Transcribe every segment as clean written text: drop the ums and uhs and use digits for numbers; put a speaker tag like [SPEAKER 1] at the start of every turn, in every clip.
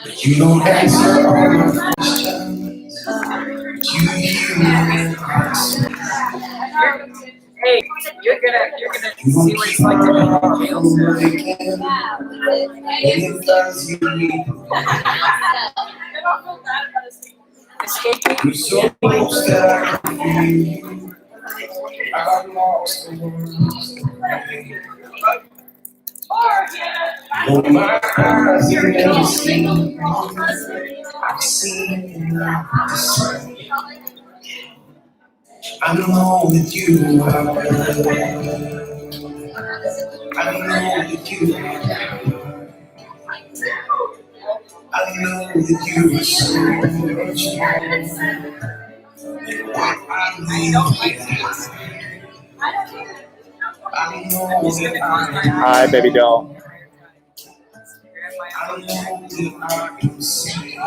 [SPEAKER 1] But you don't answer all my questions. You hear me when I speak.
[SPEAKER 2] Hey, you're gonna see what it's like to be in jail soon.
[SPEAKER 1] And it does you need. You're so close that I can feel you. I've lost the words to pray. Oh, my eyes have never seen you. I've seen enough to say. I know that you are good. I know that you are good. I know that you are so much more than what I need. I know that
[SPEAKER 3] Hi, baby doll.
[SPEAKER 1] I know that I can see.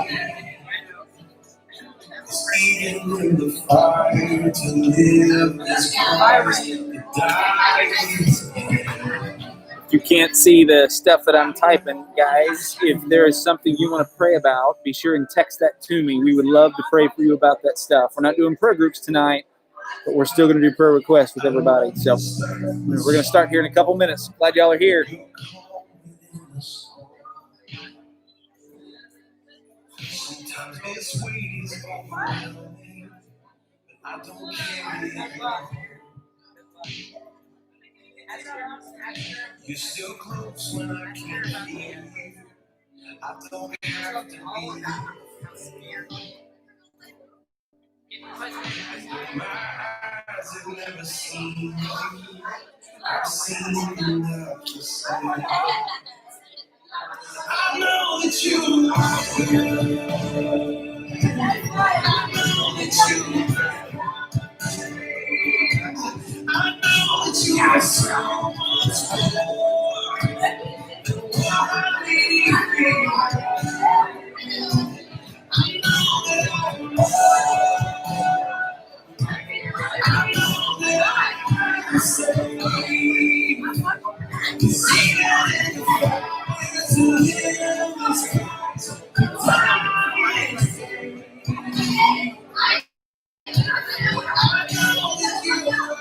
[SPEAKER 1] Even in the fire to live is Christ, to die is gain.
[SPEAKER 3] You can't see the stuff that I'm typing, guys. If there is something you want to pray about, be sure and text that to me. We would love to pray for you about that stuff. We're not doing prayer groups tonight, but we're still going to do prayer requests with everybody. So we're going to start here in a couple minutes. Glad y'all are here.
[SPEAKER 1] Sometimes this weight is overwhelming, but I don't carry it alone. You're still close when I can't feel you. I don't have to be. My eyes have never seen you. I've seen enough to say. I know that you are good. I know that you are good. I know that you are so much more than what I need. I know that I know that I can say that in the fire to live is Christ, to die is gain. I know that you are.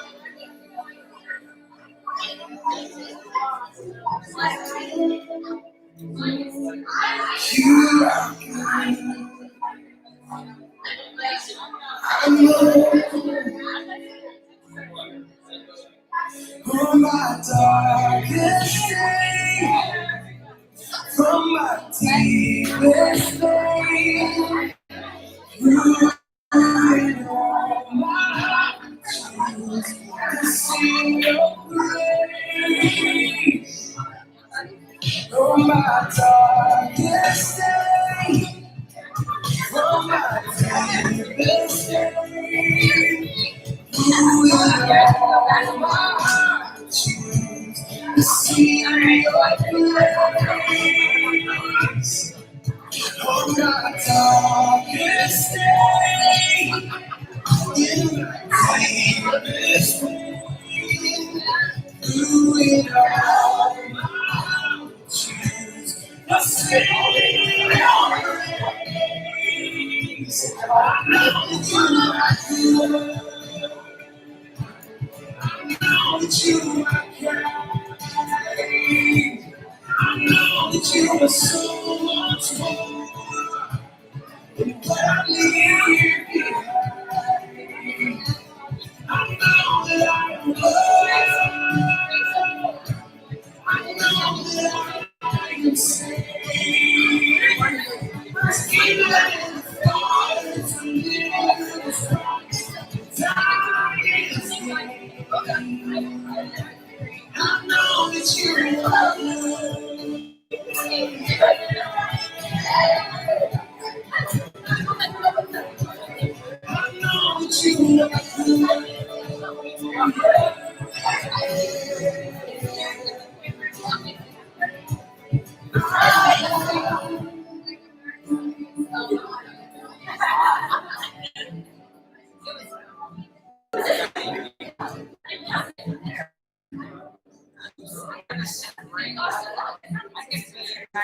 [SPEAKER 1] You are good. I know from my darkest day, from my deepest pain, through it all, my heart chooses to sing your praise. From my darkest day, from my deepest pain, through it all, my heart chooses to sing your praise. On my darkest day, in my deepest pain, through it all, my heart chooses to sing your praise. I know that you are good. I know that you are kind. I know that you are so much more than what I need. I know that I am loved. I know that I can say, even in the fire to live is Christ, to die is gain. I know that you are good. I know that you are good. This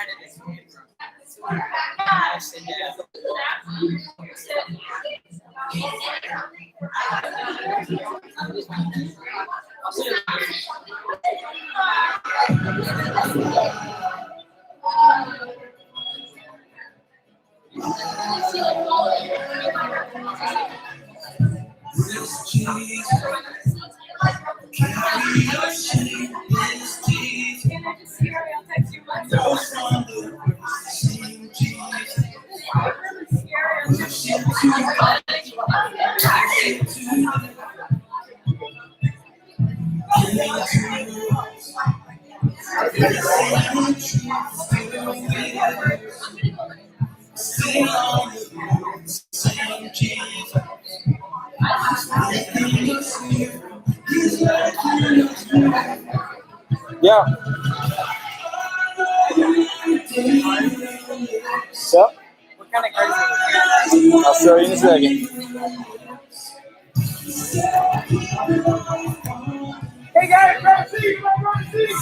[SPEAKER 1] cheese, carry your shame. This cheese, those from the same cheese. Push it to stay on the same cheese.
[SPEAKER 3] Yeah. So,
[SPEAKER 2] What kind of crazy?
[SPEAKER 3] I'll show you in a second.
[SPEAKER 2] Hey guys, grab a seat. Grab a seat.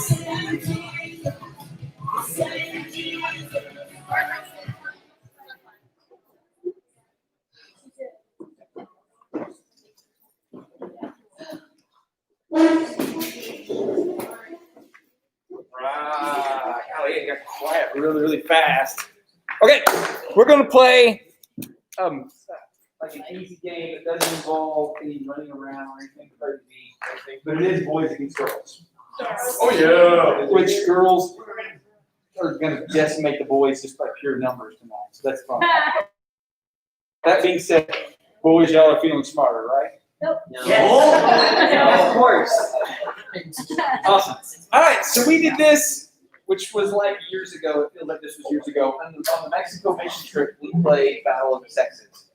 [SPEAKER 3] Oh, it got quiet really, really fast. Okay, we're going to play like an easy game that doesn't involve any running around or anything crazy, but it is boys against girls.
[SPEAKER 1] Oh yeah.
[SPEAKER 3] Which girls are going to decimate the boys just by pure numbers tonight, so that's fun. That being said, boys, y'all are feeling smarter, right?
[SPEAKER 2] Yes. Of course.
[SPEAKER 3] Awesome. All right, so we did this, which was like years ago. It feels like this was years ago. On the Mexico mission trip, we played Battle of the Sexes,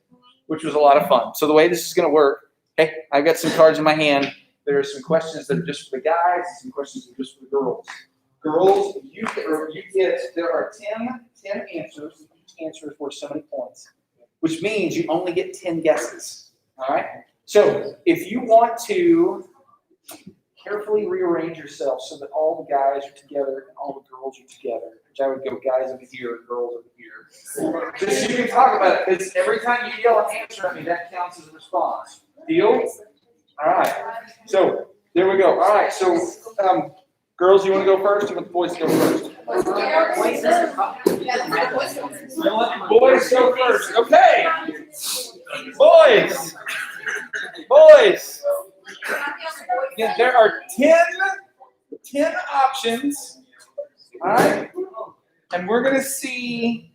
[SPEAKER 3] which was a lot of fun. So the way this is going to work, okay, I've got some cards in my hand. There are some questions that are just for the guys, some questions that are just for the girls. Girls, there are 10 answers. Each answer is worth so many points, which means you only get 10 guesses. All right? So if you want to carefully rearrange yourself so that all the guys are together and all the girls are together, which I would go guys over here, girls over here. Just so you can talk about it, because every time you yell an answer at me, that counts as a response. Deal? All right. So there we go. All right. So girls, you want to go first? You want the boys to go first? Boys go first. Okay. Boys. Yeah, there are 10 options. All right. And we're going to see,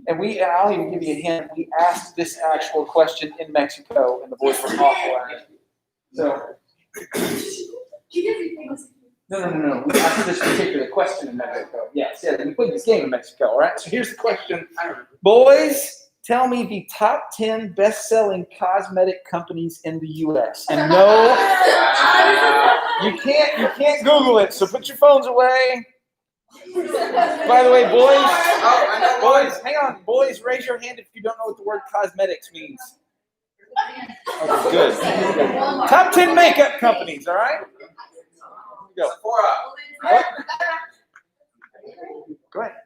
[SPEAKER 3] and I'll even give you a hint. We asked this actual question in Mexico, and the boys were awful at it. So, no. We asked this particular question in Mexico. Yes, we played this game in Mexico, all right? So here's the question. Boys, tell me the top 10 best-selling cosmetic companies in the U.S. And no, you can't Google it, so put your phones away. By the way, boys, hang on. Boys, raise your hand if you don't know what the word cosmetics means. Okay, good. Top 10 makeup companies, all right? Go. What? Go ahead.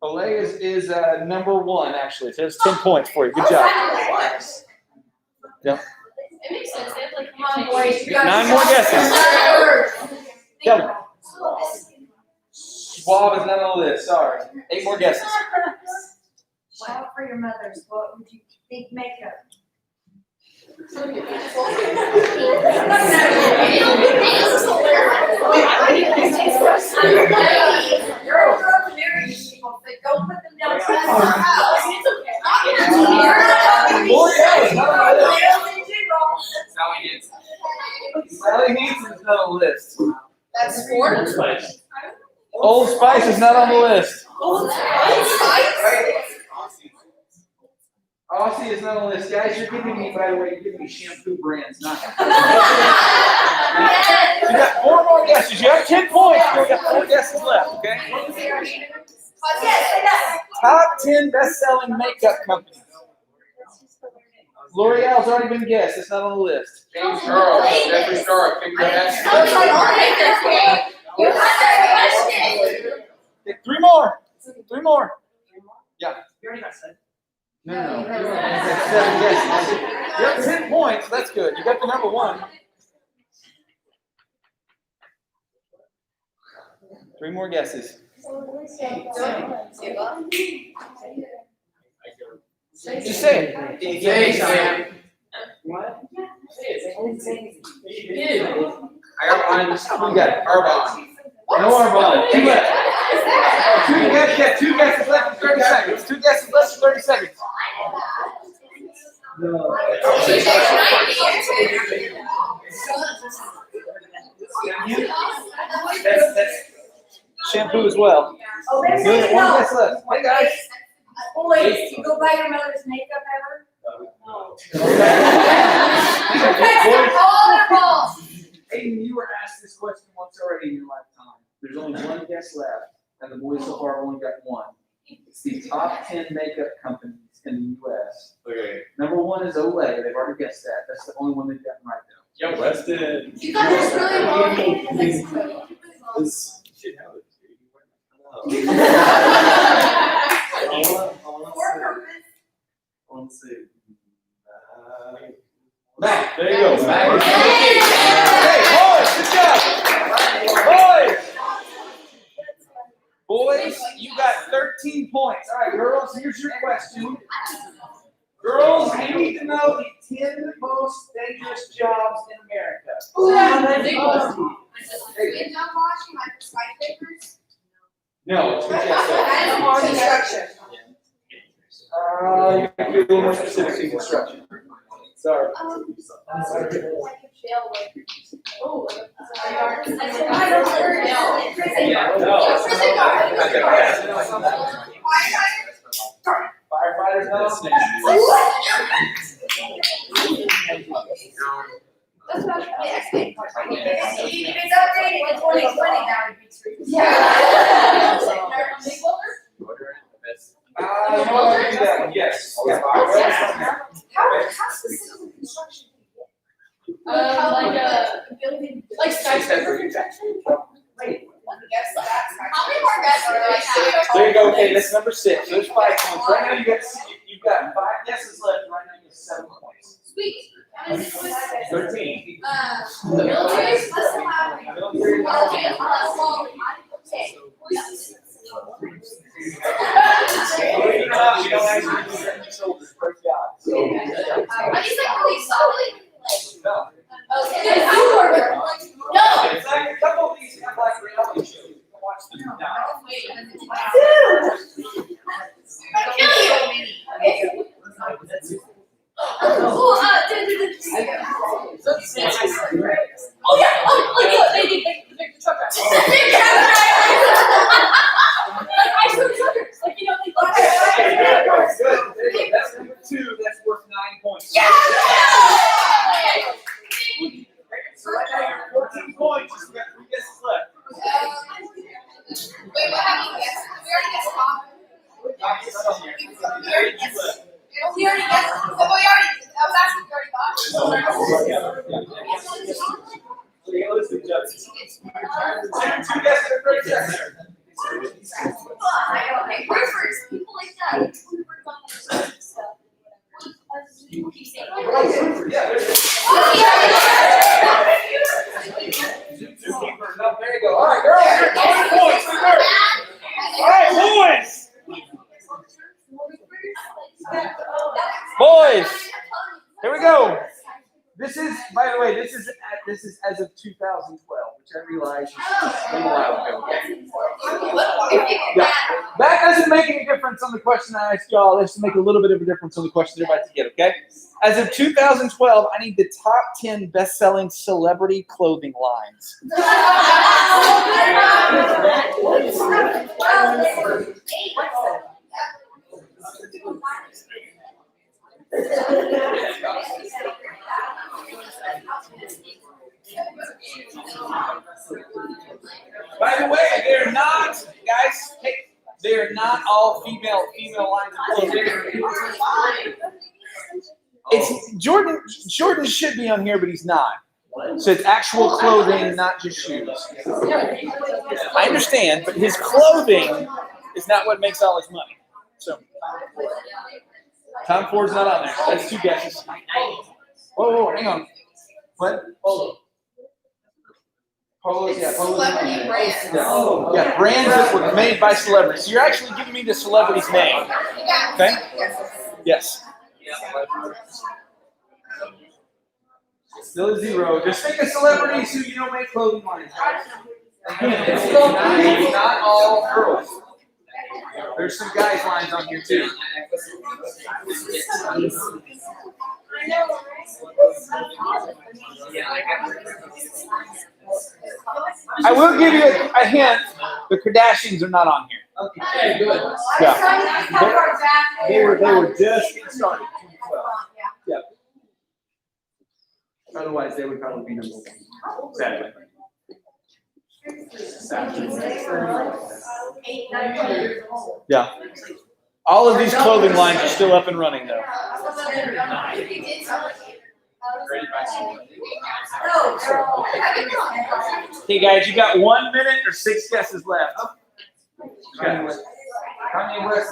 [SPEAKER 3] Olay is number 1, actually. So there's 10 points for you. Good job. Yeah.
[SPEAKER 4] It makes sense. They have like, come on, boys.
[SPEAKER 3] 9 more guesses. Tell me. Schwab is not on the list. Sorry. 8 more guesses.
[SPEAKER 5] Shout for your mothers. What would you think makeup?
[SPEAKER 4] Don't put them down.
[SPEAKER 3] Sally Hansen is not on the list.
[SPEAKER 4] That's Old Spice.
[SPEAKER 3] Old Spice is not on the list.
[SPEAKER 4] Old Spice?
[SPEAKER 3] Aussie is not on the list. Guys, you're giving me, by the way, you're giving me shampoo brands, not. You got 4 more guesses. You have 10 points. You got 4 guesses left, okay? Top 10 best-selling makeup companies. L'Oreal's already been guessed. It's not on the list.
[SPEAKER 1] James Charles, Jeffree Star, pick your best.
[SPEAKER 3] Three more. Yeah.
[SPEAKER 2] You already got said.
[SPEAKER 3] No. You got 7 guesses. You have 10 points. That's good. You got the number 1. 3 more guesses. Just say it.
[SPEAKER 2] Thanks, Sam. What? I got one.
[SPEAKER 3] You got it. Arbonne. No Arbonne.
[SPEAKER 2] Dang it.
[SPEAKER 3] 2 guesses left in 30 seconds. 2 guesses left in 30 seconds. That's shampoo as well.
[SPEAKER 5] Oh, there's
[SPEAKER 3] Good. 1 guess left. Hey guys.
[SPEAKER 5] Boys, you go buy your mother's makeup ever?
[SPEAKER 4] All their balls.
[SPEAKER 3] Aiden, you were asked this question once already in your lifetime. There's only 1 guess left, and the boys so far have only got 1. It's the top 10 makeup companies in the U.S.
[SPEAKER 1] Okay.
[SPEAKER 3] Number 1 is Olay. They've already guessed that. That's the only one they've gotten right now.
[SPEAKER 1] Yo, Weston.
[SPEAKER 4] You got this really long.
[SPEAKER 1] This shit how it's I want to say.
[SPEAKER 3] Back. There you go. Back. Hey, boys, good job. Boys, you got 13 points. All right, girls, here's your question. Girls, you need to know the 10 most dangerous jobs in America. No, it's good guess.
[SPEAKER 4] Construction.
[SPEAKER 3] You can be a little more specific in construction. Sorry. Firefighters, not on there.
[SPEAKER 4] That's what I was
[SPEAKER 5] If it's updated in 2020, that would be true.
[SPEAKER 3] You know what, I do that one, yes. Yeah.
[SPEAKER 4] How specific construction? Like skyscraper construction? Wait, guess that's. How many more guesses do we have?
[SPEAKER 3] There you go, okay, that's number 6. There's 5 points. Right now you've got 5 guesses left, right now you have 7 points.
[SPEAKER 4] Sweet.
[SPEAKER 3] 13.
[SPEAKER 4] Military plus military plus law. Okay.
[SPEAKER 3] Believe it or not, we don't actually do that in the shoulders, praise God. So,
[SPEAKER 4] Are these like really solid?
[SPEAKER 3] no.
[SPEAKER 4] Okay. No.
[SPEAKER 3] It's like a couple of these have like reality shows. You can watch them now.
[SPEAKER 4] I kill you. Okay. Oh, yeah. Oh, they picked the truck driver. I took the trucker. Like, you know, they
[SPEAKER 3] Good. That's number 2. That's worth 9 points.
[SPEAKER 4] Yeah.
[SPEAKER 3] So right now you're 14 points. You got 3 guesses left.
[SPEAKER 4] Wait, what happened? We already guessed Bob. We already guessed. I was asking if you already got.
[SPEAKER 3] Yeah, let's do justice. 2 guesses are 30 seconds.
[SPEAKER 4] Okay, first, people like that.
[SPEAKER 3] Yeah, there's Zookeeper. No, there you go. All right, girls, 20 points. All right, boys. Boys, here we go. This is, by the way, this is as of 2012, which I realize is a little while ago. Yeah. That doesn't make any difference on the question I asked y'all. This will make a little bit of a difference on the question they're about to get, okay? As of 2012, I need the top 10 best-selling celebrity clothing lines. By the way, they're not, guys, they're not all female lines of clothing. It's Jordan should be on here, but he's not. So it's actual clothing, not just shoes. I understand, but his clothing is not what makes all his money. So Tom Ford's not on there. That's two guesses. Whoa, hang on. What? Polo. Polos, yeah. Polos.
[SPEAKER 4] Celebrity brands.
[SPEAKER 3] Yeah, brands that were made by celebrities. So you're actually giving me the celebrity's name. Okay? Yes. Still a zero. Just think of celebrities who you know make clothing lines. Again, it's not all girls. There's some guys' lines on here too. I will give you a hint. The Kardashians are not on here.
[SPEAKER 1] Okay, good.
[SPEAKER 3] Yeah. They were just getting started. Yeah. Otherwise, they would probably be number one. Sadly. Yeah. All of these clothing lines are still up and running, though. Hey, guys, you got 1 minute or 6 guesses left. Kanye West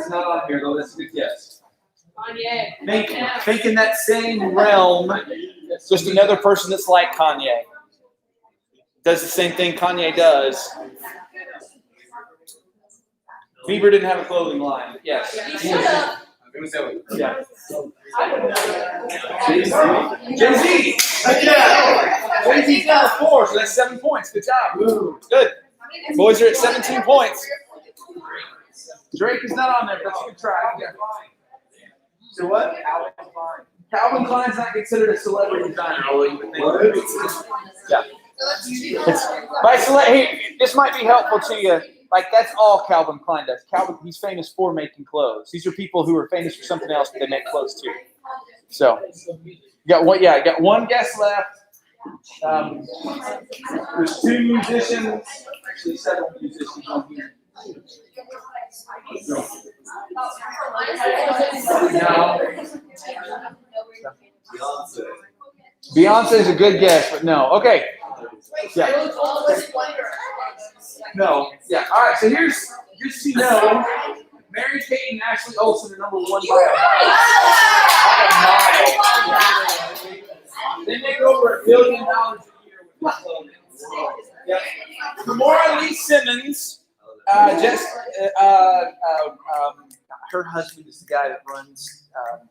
[SPEAKER 3] is not on here, though. That's a good guess. Think in that same realm, just another person that's like Kanye. Does the same thing Kanye does. Bieber didn't have a clothing line. Yes. Yeah. Jay-Z. Yeah. Jay-Z's got 4, so that's 7 points. Good job. Good. Boys are at 17 points. Drake is not on there, but that's a good try. Yeah. So what? Calvin Klein's not considered a celebrity designer, although you would think. Yeah. Hey, this might be helpful to you. Like, that's all Calvin Klein does. He's famous for making clothes. These are people who are famous for something else, but they make clothes too. So, you got one guess left. There's 2 musicians, actually 7 musicians on here. Beyonce is a good guess, but no. Okay. Yeah. No. Yeah. All right. So here's just so you know, Mary-Kate and Ashley Olsen are number 1 by a mile. They make over $1 billion a year with clothing. Yeah. Kimora Lee Simmons. Her husband is the guy that runs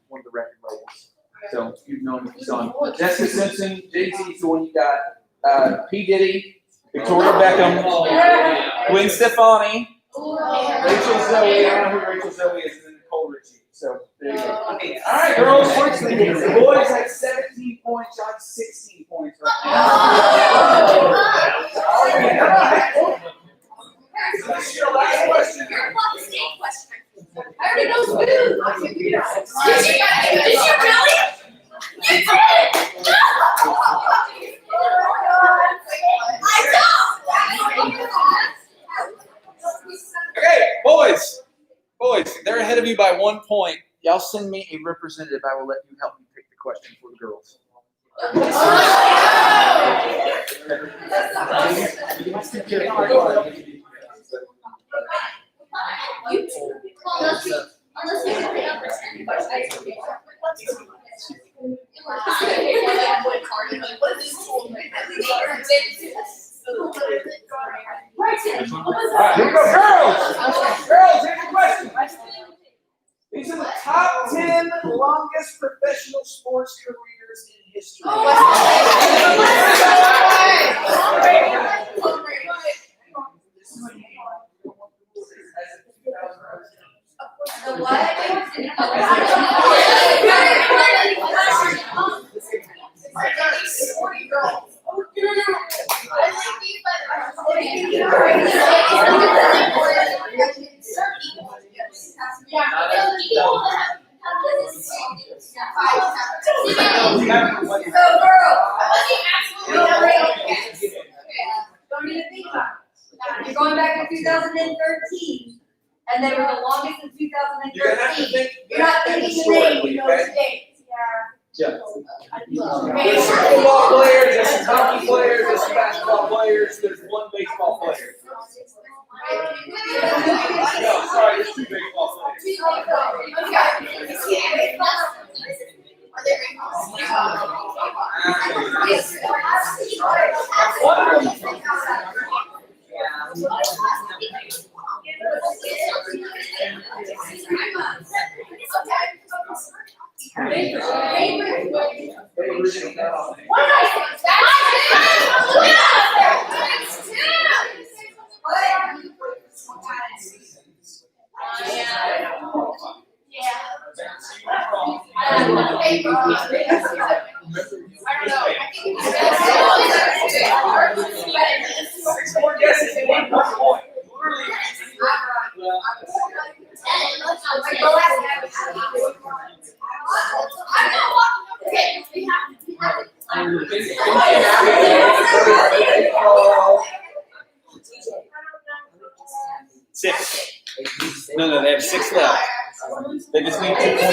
[SPEAKER 3] one of the record labels. So you've known him. He's on. Jessica Simpson, Jay-Z's the one you got. P. Diddy, Victoria Beckham, Gwen Stefani, Rachel Zoe. I don't know who Rachel Zoe is, and then Nicole Richie. So there you go. All right, girls. The boys had 17 points. Y'all had 16 points right now. That's your last question.
[SPEAKER 4] I already know food. Did you really? You did!
[SPEAKER 3] Okay, boys, they're ahead of you by 1 point. Y'all send me a representative. I will let you help me pick the question for the girls.
[SPEAKER 4] Unless you can pick up the question.
[SPEAKER 3] All right, here we go, girls. Girls, here's your question. These are the top 10 longest professional sports careers in history.
[SPEAKER 4] The what?
[SPEAKER 5] You're going back to 2013, and they were the longest in 2013. You're not thinking the name, you know the dates. Yeah.
[SPEAKER 3] Yeah. There's some football players, there's some hockey players, there's some basketball players, there's one baseball player. No, sorry, there's two baseball players. Six more guesses and 1 point. Six. No, they have 6 left. They just need 2 points.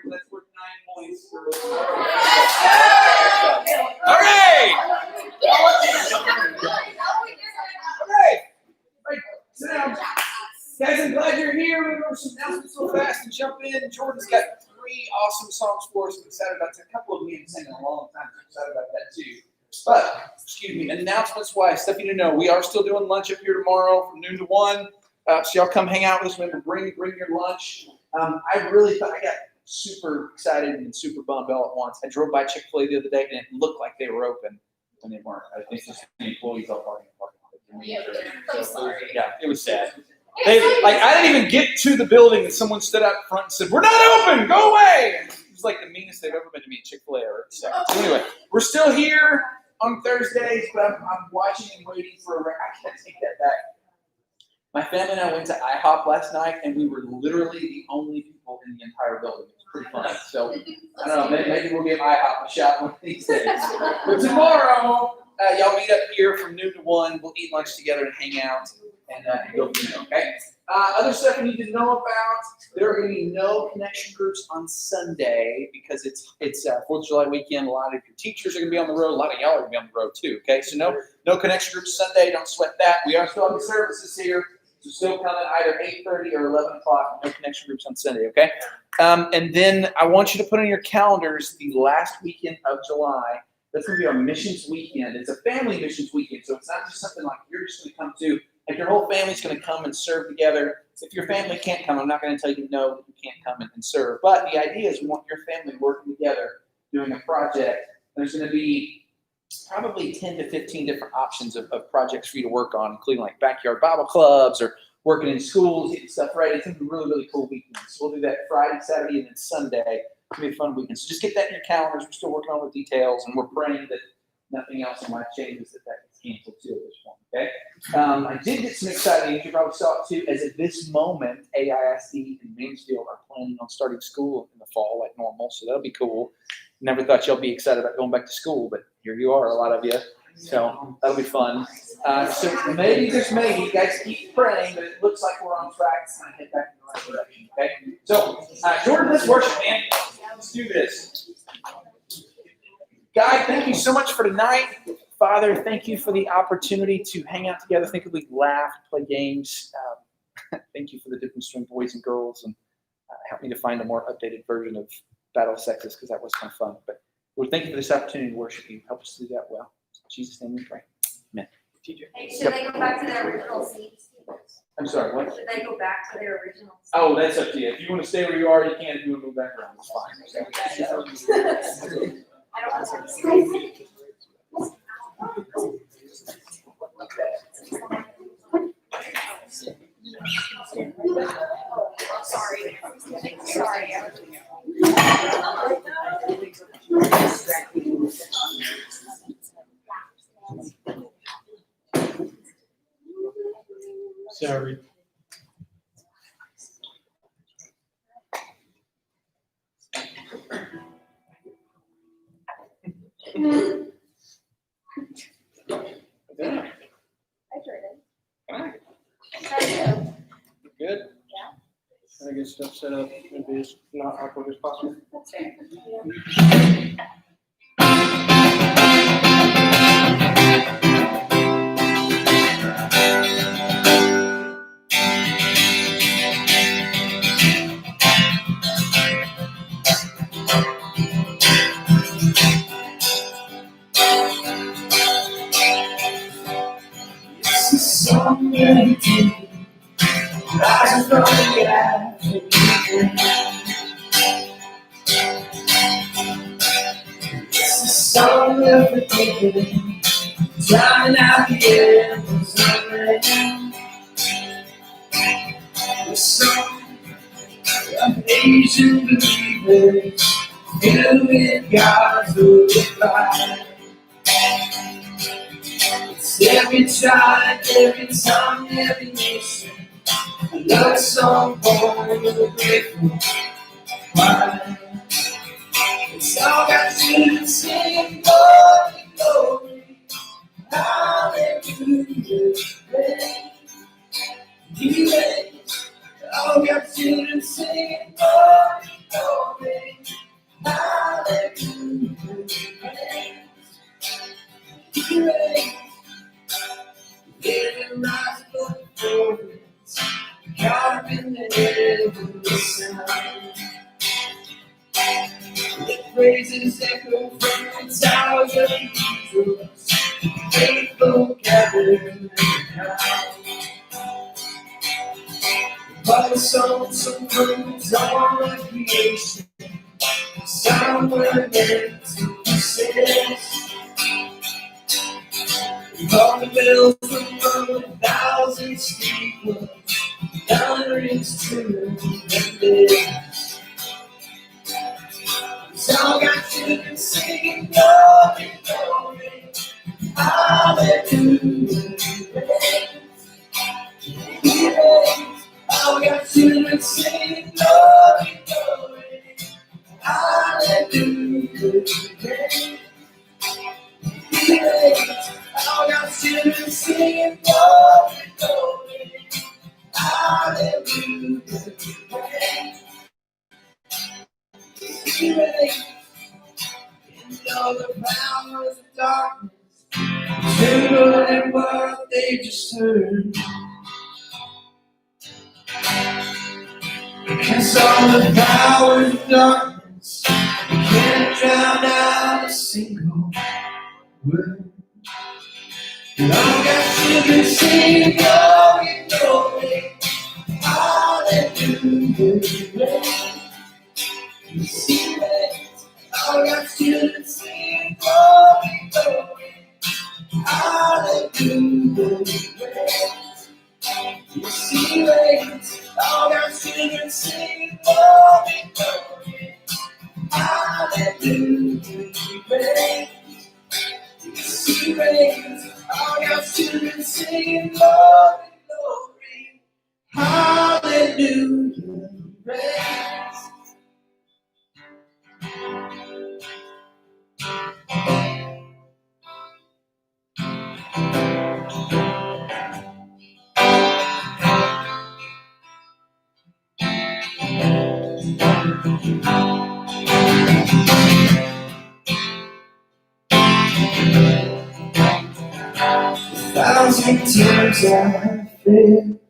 [SPEAKER 3] Let's work 9 points for. All right. Sit down. Guys, I'm glad you're here. We're going to some announcements real fast and jump in. Jordan's got 3 awesome songs for us. I'm excited about that. A couple of them we haven't sang in a long time. I'm excited about that too. But, excuse me, announcements wise, stuff you need to know. We are still doing lunch up here tomorrow from noon to 1. So y'all come hang out with us. Remember, bring your lunch. I really thought I got super excited and super bummed all at once. I drove by Chick-fil-A the other day and it looked like they were open when they weren't. I think just the employees all parking. Yeah, it was sad. I didn't even get to the building and someone stood out front and said, "We're not open, go away." And it was like the meanest they've ever been to me at Chick-fil-A ever. So anyway, we're still here on Thursdays, but I'm watching and waiting for I can't take that back. My family and I went to IHOP last night and we were literally the only people in the entire building. It was pretty fun. So I don't know, maybe we'll give IHOP a shot one of these days. But tomorrow, y'all meet up here from noon to 1. We'll eat lunch together and hang out and go from there, okay? Other stuff you need to know about, there are going to be no connection groups on Sunday because it's 4th of July weekend. A lot of your teachers are going to be on the road. A lot of y'all are going to be on the road too, okay? So no connection groups Sunday. Don't sweat that. We are still having services here. So still coming either 8:30 or 11 o'clock. No connection groups on Sunday, okay? And then I want you to put on your calendars the last weekend of July. That's going to be our missions weekend. It's a family missions weekend, so it's not just something like you're just going to come to. Like your whole family's going to come and serve together. If your family can't come, I'm not going to tell you no, that you can't come and serve. But the idea is we want your family working together, doing a project. There's going to be probably 10 to 15 different options of projects for you to work on, including like backyard Bible clubs or working in schools, getting stuff right. It's going to be a really, really cool weekend. So we'll do that Friday, Saturday, and then Sunday. It's going to be a fun weekend. So just get that in your calendars. We're still working on the details, and we're praying that nothing else in life changes, that gets canceled too at this point, okay? I did get some exciting news. You probably saw it too, as at this moment, AISD and Mansfield are planning on starting school in the fall like normal, so that'll be cool. Never thought y'all be excited about going back to school, but here you are, a lot of you. So that'll be fun. So maybe, just maybe, you guys keep praying, but it looks like we're on track to kind of head back in the right direction, okay? So, Jordan, let's worship, man. Let's do this. God, thank you so much for tonight. Father, thank you for the opportunity to hang out together. Think we laugh, play games. Thank you for the difference between boys and girls, and help me to find a more updated version of Battle of Sexes, because that was kind of fun. But Lord, thank you for this opportunity to worship you. Help us to do that well. In Jesus' name we pray. Amen. TJ.
[SPEAKER 5] Hey, should they go back to their original seats?
[SPEAKER 3] I'm sorry, what?
[SPEAKER 5] Should they go back to their original seats?
[SPEAKER 3] Oh, that's up to you. If you want to stay where you are, you can. If you want to move back around, it's fine.
[SPEAKER 5] I don't want to see. Sorry.
[SPEAKER 3] Sorry.
[SPEAKER 6] stuff set up and be as not awkward as possible.
[SPEAKER 2] That's fair.
[SPEAKER 1] It's a song that you did, rising from the African. It's a song of forgiving, drowning out the embers of rain. A song of Asian believers, filled with God's holy fire. It's every tribe, every tongue, every nation, a love song born of a grateful choir. It's all got children singing glory, glory, hallelujah, praise. He reigns. All got children singing glory, glory, hallelujah, praise. He reigns. Living rise above the forest, God up in the heavens sound. The praises echo from the towers of Jesus, faithful gathered around. But the song sung from the dawn of creation, sound were meant to persist. All the bells from 1,000 steeples, none rings true and this. All got children singing glory, glory, hallelujah, praise. He reigns. All got children singing glory, glory, hallelujah, praise. He reigns. All got children singing glory, glory, hallelujah, praise. He reigns. In all the powers of darkness, tremble at what they just heard. Against all the powers of darkness, you can't drown out a single word. And all got children singing glory, glory, hallelujah, praise. You see that? All got children singing glory, glory, hallelujah, praise. You see that? All got children singing glory, glory, hallelujah, praise. You see that? All got children singing glory, glory, hallelujah, praise. Thousand times I failed,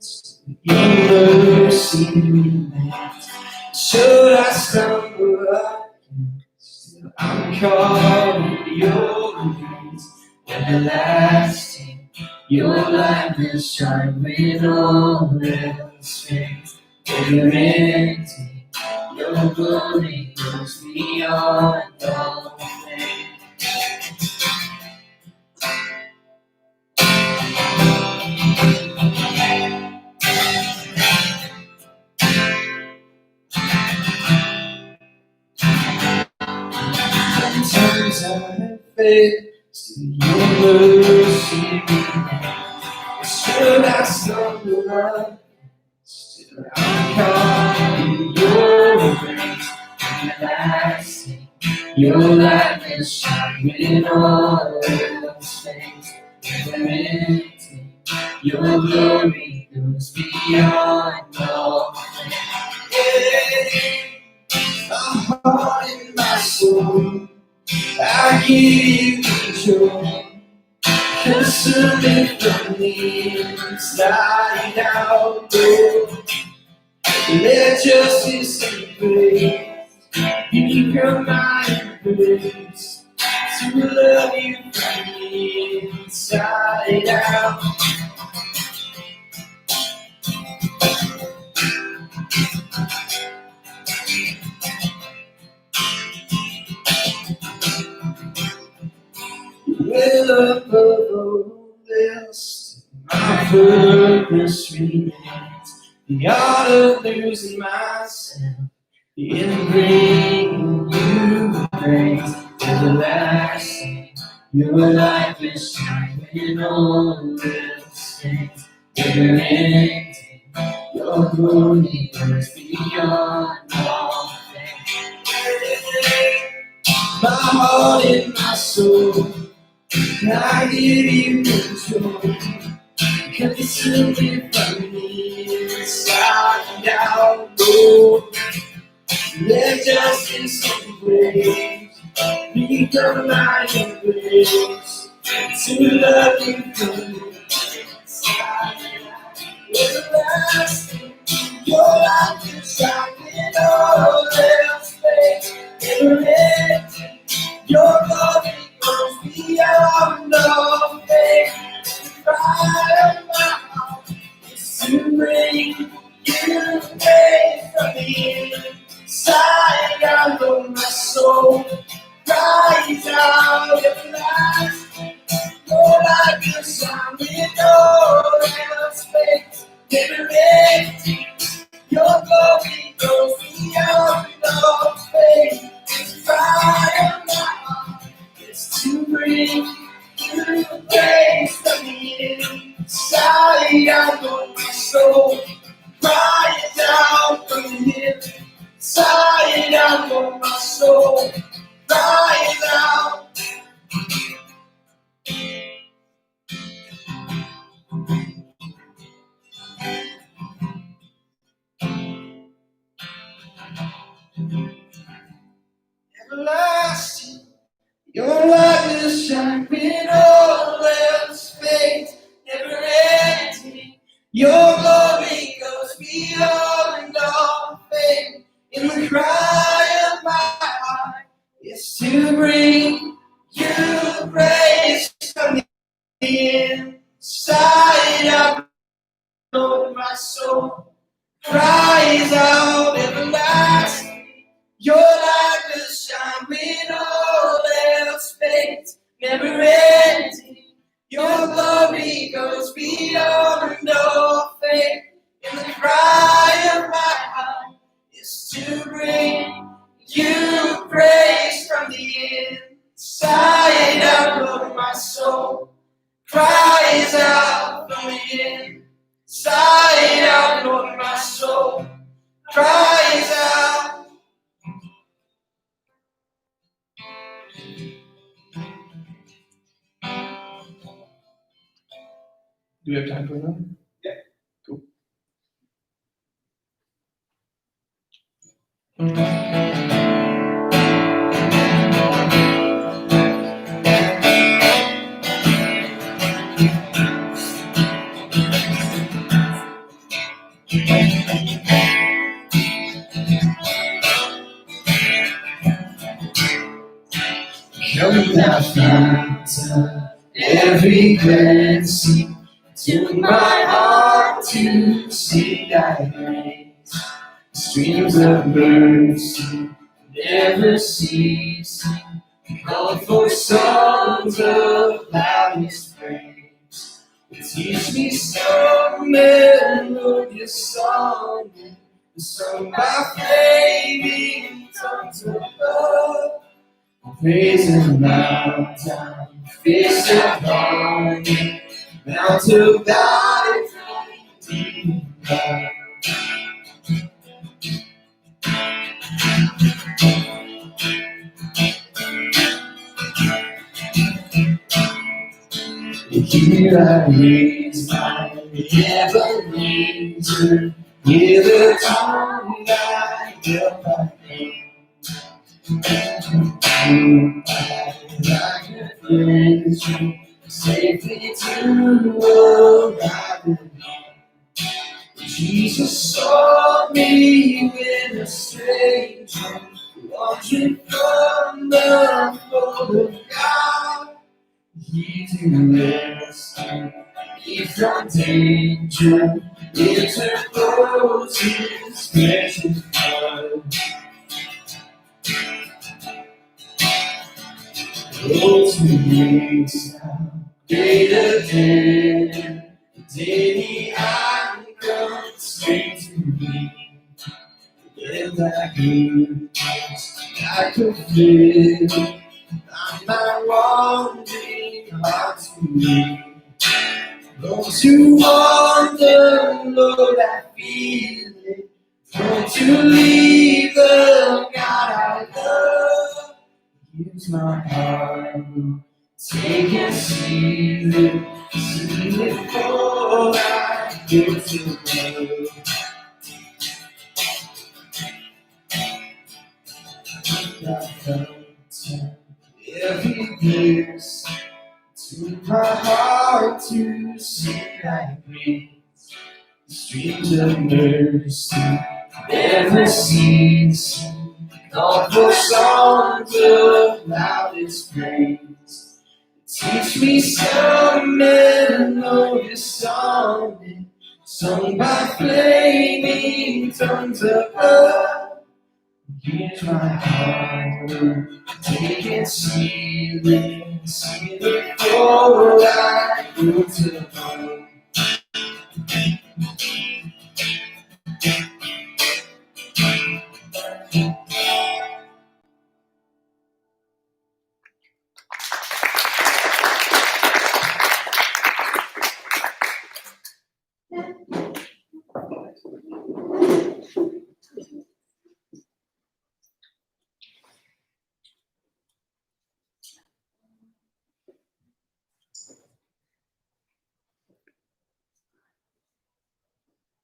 [SPEAKER 1] your mercy remains. Should I stumble again, still I'm caught in your grace. Everlasting, your light will shine when all else fades. Guaranteed, your glory goes beyond all things. Sometimes I fail, still your mercy remains. Should I stumble up, still I'm caught in your grace. Everlasting, your light will shine when all else fades. Guaranteed, your glory goes beyond all things. heart and my soul. I give you joy. Consuming from the inside out, Lord. Let justice and grace become my embrace. To love you from the inside out. Well, above all else, my purpose remains the art of losing myself in bringing you praise everlasting. Your life is shining all else fades, never ending. Your glory is beyond all things. My heart and my soul, I give you control. Consuming from the inside out, Lord. Let justice and grace become my embrace. To love you from the inside out. Everlasting, your light is shining all else fades. Never ending, your glory goes beyond all faith. The cry of my heart is to bring you praise from the inside out of my soul. Cries out everlasting, your light will shine with all else fades. Never ending, your glory goes beyond all faith. The cry of my heart is to bring you praise from the inside out of my soul. Crying out from the inside out of my soul. Crying out. Everlasting, your light will shine when all else fades. Never ending, your glory goes beyond all faith. In the cry of my heart is to bring you praise from the inside out of my soul. Cries out everlasting. Your light will shine when all else fades, never ending. Your glory goes beyond all faith. And the cry of my heart is to bring you praise from the inside out of my soul. Cries out from the inside out of my soul. Cries out. Do we have time for another? Yeah. Cool. Come thou fount every blessing, to my heart to sing thy praise. Streams of mercy never ceasing, call for songs of loudest praise. Teach me some melodious song, sung by flaming tongues above. Praise and bow down, face upon me, mount of God and deep love. Here I raise my Ebenezer, hear the tongue I help my name. Safely to arrive. Jesus saw me when a stranger, watching from the fold of God. He to rescue me from danger, interpose His precious blood. Oh, to me, greater than daily I come straight to me. And I could feel I'm not wandering heart to me. Those who wander, Lord, I feel it. Don't to leave the God I love. Here's my heart, take and seal it for I give to love. Every place to my heart to see thy grace, streams of mercy never cease. Call for songs of loudest praise. Teach me some melodious song, sung by flaming tongues above. Here's my heart, take and seal it for I go to home.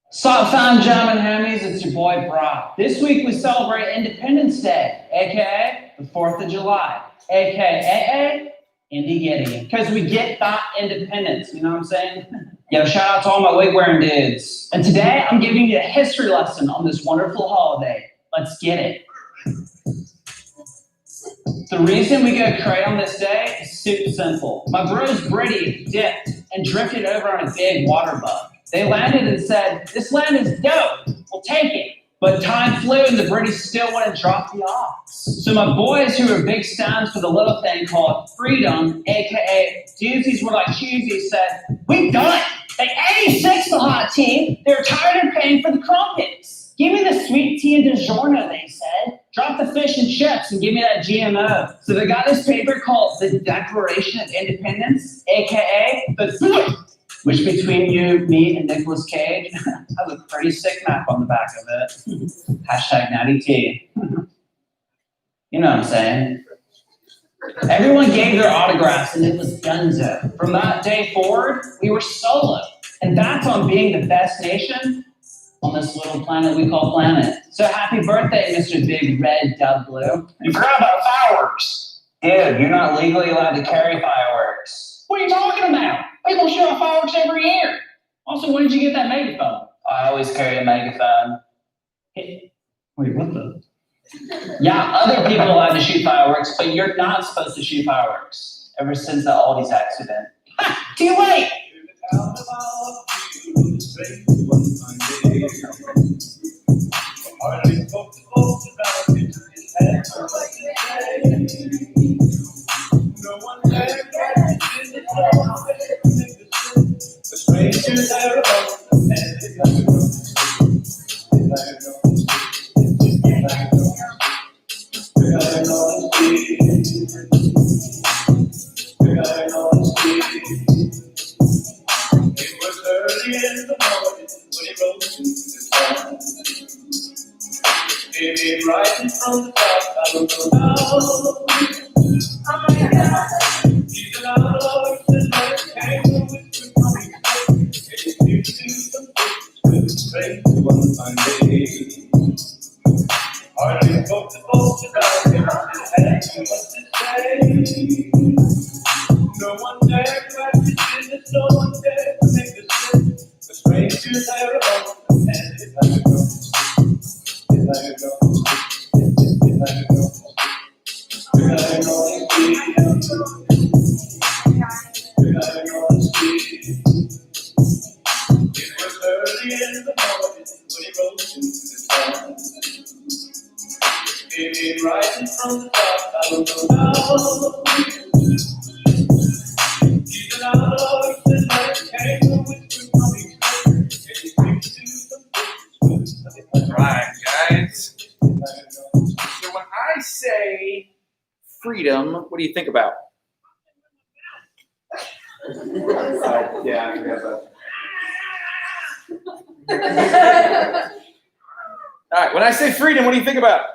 [SPEAKER 7] Sup, fam, jam, and homies, it's your boy Brock. This week we celebrate Independence Day, aka the 4th of July, aka Indie Getty, because we get that independence, you know what I'm saying? Yo, shout out to all my wig-wearing dudes. And today I'm giving you a history lesson on this wonderful holiday. Let's get it. The reason we go cray on this day is super simple. My bros Brady dipped and drifted over on a big water bug. They landed and said, "This land is dope, we'll take it." But time flew and the British still wouldn't drop the ox. So my boys who were big stands for the little thing called freedom, aka doozies were like choosies, said, "We've done it. They 86 the hot team. They're tired of paying for the crumpets. Give me the sweet tea and DiGiorno," they said. "Drop the fish and chips and give me that GMO." So they got this paper called the Declaration of Independence, aka the which between you, me, and Nicolas Cage has a pretty sick map on the back of it. Hashtag Natty T. You know what I'm saying? Everyone gave their autographs and it was donezo. From that day forward, we were solo. And that's on being the best nation on this little planet we call planet. So happy birthday, Mr. Big Red Dub Blue. You forgot about fireworks. Dude, you're not legally allowed to carry fireworks. What are you talking about? People shoot off fireworks every year. Also, when did you get that megaphone? I always carry a megaphone. Wait, what the? Yeah, other people are allowed to shoot fireworks, but you're not supposed to shoot fireworks. Ever since the Aldi's accident. Ha! Too late!
[SPEAKER 1] Rising from the top, I don't know how. He's allowed all the light came with coming. It's new to some with straight to one fine day. Hardly spoke to folks about it. No one dared to ask the business, no one dared to make the slip. The strangers there alone, and it's like a ghost. It's like a ghost. It's like a ghost. It's like a ghost. It's like a ghost. It was early in the morning when he rose to the sun. It came rising from the top, I don't know how. Even our Lord said that came a whisper from his spirit. And he speaks to the
[SPEAKER 3] Right, guys. So when I say freedom, what do you think about? Yeah, I forgot about that. All right, when I say freedom, what do you think about?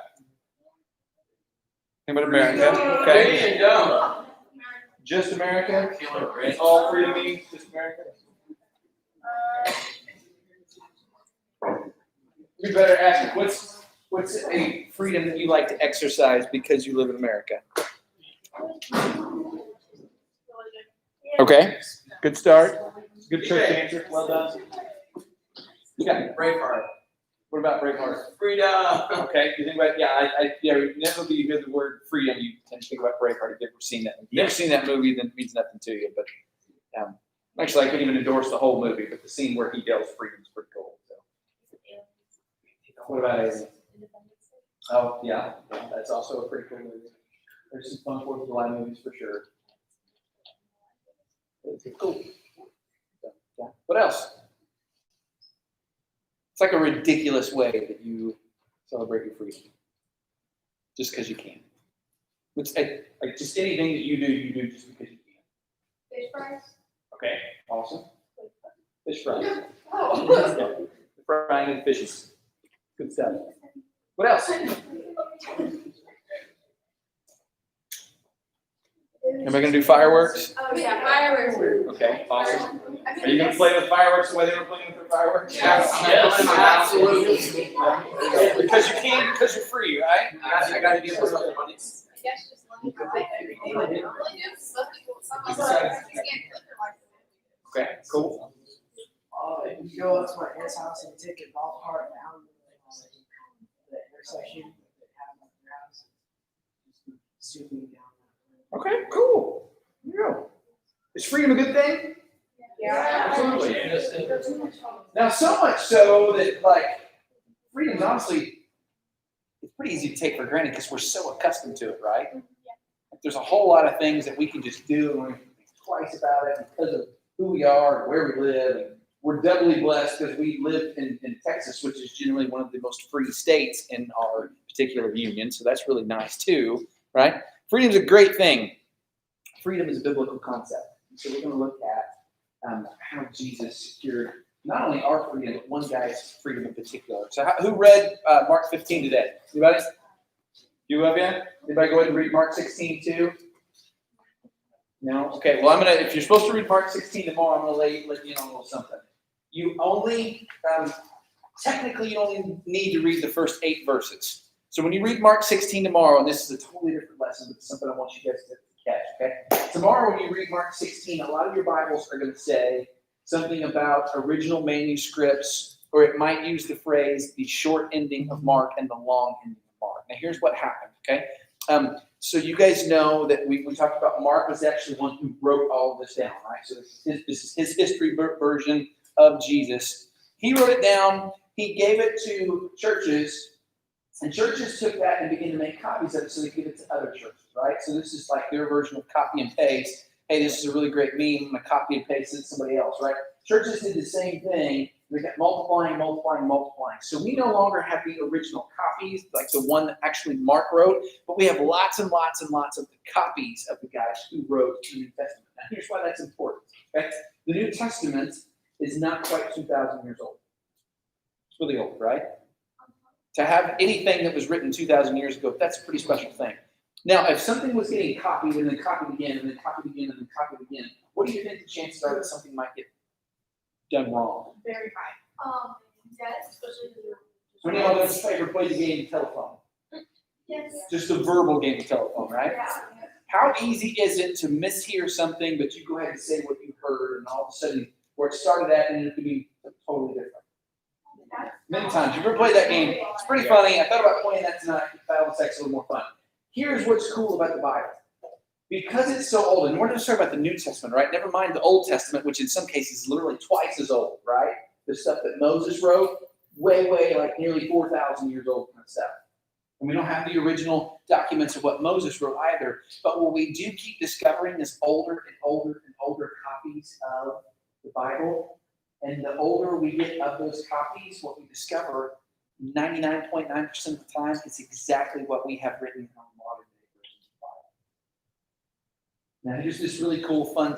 [SPEAKER 3] Think about America. Okay. Just America? All freedom means just America? We better ask, what's a freedom that you like to exercise because you live in America? Okay, good start. Good church answer. Well done. You got Braveheart. What about Braveheart? Freedom. Okay, you think about whenever you hear the word freedom, you tend to think about Braveheart. If you've never seen that, then it means nothing to you. But actually, I couldn't even endorse the whole movie, but the scene where he yells freedom is pretty cool. So. What about Alien? Oh yeah, that's also a pretty cool movie. There's some fun 4th of July movies for sure. It's cool. So, yeah. What else? It's like a ridiculous way that you celebrate your freedom, just because you can. It's like just anything that you do just because you can.
[SPEAKER 4] Fish fries?
[SPEAKER 3] Okay, awesome. Fish fries.
[SPEAKER 4] Oh.
[SPEAKER 3] Yeah. Frying and fishes. Good stuff. What else? Am I going to do fireworks?
[SPEAKER 4] Oh, yeah, fireworks.
[SPEAKER 3] Okay, awesome. Are you going to play with fireworks the way they were playing with their fireworks?
[SPEAKER 2] Yes, absolutely.
[SPEAKER 3] Because you can, because you're free, right?
[SPEAKER 2] I got to be able to money.
[SPEAKER 4] I guess just living my life every day. I don't really do some people, some of us can't live their life.
[SPEAKER 3] Okay, cool.
[SPEAKER 8] You go up to my aunt's house and take a golf cart down the intersection that have my house. Zooming down.
[SPEAKER 3] Okay, cool. There you go. Is freedom a good thing?
[SPEAKER 4] Yeah.
[SPEAKER 3] Absolutely. Now, so much so that, freedom is honestly, it's pretty easy to take for granted because we're so accustomed to it, right? There's a whole lot of things that we can just do and we don't think twice about it because of who we are and where we live. And we're doubly blessed because we live in Texas, which is generally one of the most free states in our particular union. So that's really nice too, right? Freedom is a great thing. Freedom is a biblical concept. So we're going to look at how Jesus secured not only our freedom, but one guy's freedom in particular. So who read Mark 15 today? Anybody? You of you? Anybody go ahead and read Mark 16 too? No? Okay, well, if you're supposed to read Mark 16 tomorrow, I'm going to let you in on a little something. You only, technically, you only need to read the first 8 verses. So when you read Mark 16 tomorrow, and this is a totally different lesson, but it's something I want you guys to catch, okay? Tomorrow when you read Mark 16, a lot of your Bibles are going to say something about original manuscripts, or it might use the phrase, the short ending of Mark and the long ending of Mark. Now here's what happened, okay? So you guys know that we talked about Mark was actually one who wrote all of this down, right? So this is his history version of Jesus. He wrote it down. He gave it to churches, and churches took that and began to make copies of it so they could give it to other churches, right? So this is like their version of copy and paste. Hey, this is a really great meme. I'm going to copy and paste it to somebody else, right? Churches did the same thing. They kept multiplying. So we no longer have the original copies, like the one that actually Mark wrote, but we have lots and lots and lots of the copies of the guys who wrote the New Testament. Now, here's why that's important, okay? The New Testament is not quite 2,000 years old. It's really old, right? To have anything that was written 2,000 years ago, that's a pretty special thing. Now, if something was getting copied and then copied again and then copied again and then copied again, what do you think the chances are that something might get done wrong?
[SPEAKER 4] Very high. Yeah, especially
[SPEAKER 3] How many of those ever played the game telephone?
[SPEAKER 5] Yes.
[SPEAKER 3] Just a verbal game of telephone, right?
[SPEAKER 5] Yeah.
[SPEAKER 3] How easy is it to mishear something, but you go ahead and say what you heard, and all of a sudden, where it started at, and it could be totally different? Many times. You've ever played that game? It's pretty funny. I thought about playing that tonight. Battle Sex a little more fun. Here's what's cool about the Bible. Because it's so old, and we're just talking about the New Testament, right? Never mind the Old Testament, which in some cases is literally twice as old, right? The stuff that Moses wrote, way, like nearly 4,000 years old kind of stuff. And we don't have the original documents of what Moses wrote either. But what we do keep discovering is older and older and older copies of the Bible. And the older we get of those copies, what we discover 99.9% of the time is exactly what we have written in our modern day versions of the Bible. Now, here's this really cool, fun,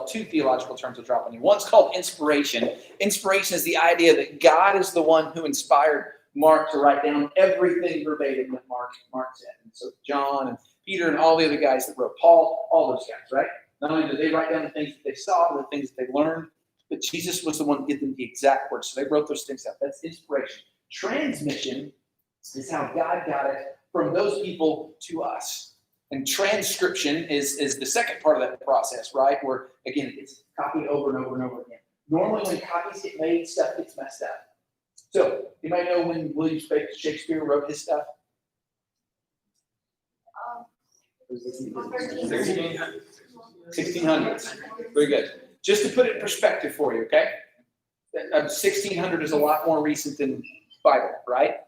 [SPEAKER 3] two theological terms I'll drop on you. One's called inspiration. Inspiration is the idea that God is the one who inspired Mark to write down everything verbatim that Mark said. And so John and Peter and all the other guys that wrote, Paul, all those guys, right? Not only did they write down the things that they saw, the things that they learned, but Jesus was the one to give them the exact words. So they wrote those things out. That's inspiration. Transmission is how God got it from those people to us. And transcription is the second part of that process, right? Where, again, it gets copied over and over and over again. Normally when copies get made, stuff gets messed up. So, you might know when William Shakespeare wrote his stuff? 1600s. Very good. Just to put it in perspective for you, okay? 1600 is a lot more recent than Bible, right?